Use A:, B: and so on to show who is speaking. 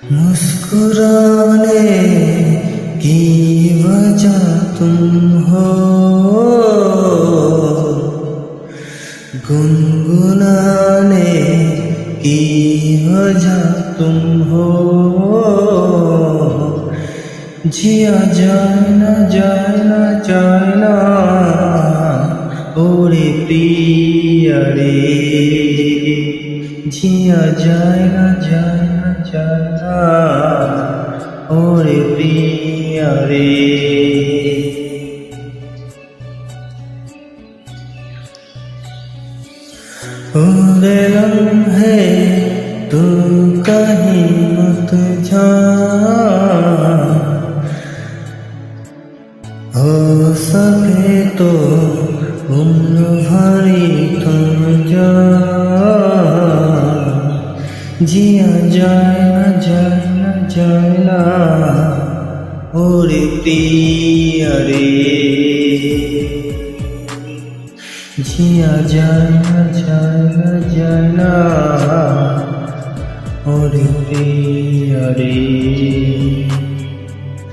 A: मुस्कुराने की वजह तुम हो, गुनगुनाने की वजह तुम हो। जिया जाए ना जाए ना जाए ना ओरे पिया रे, जिया जाए ना जाए ना जाए ना ओरे पिया रे। ओरे लम्हे तू कहीं मत जा, हो सके तो उम्र भरी तुम जा। जिया जाए ना जाए ना जाए ना ओरे पिया रे, जिया जाए ना जाए ना जाए ना ओरे पिया रे।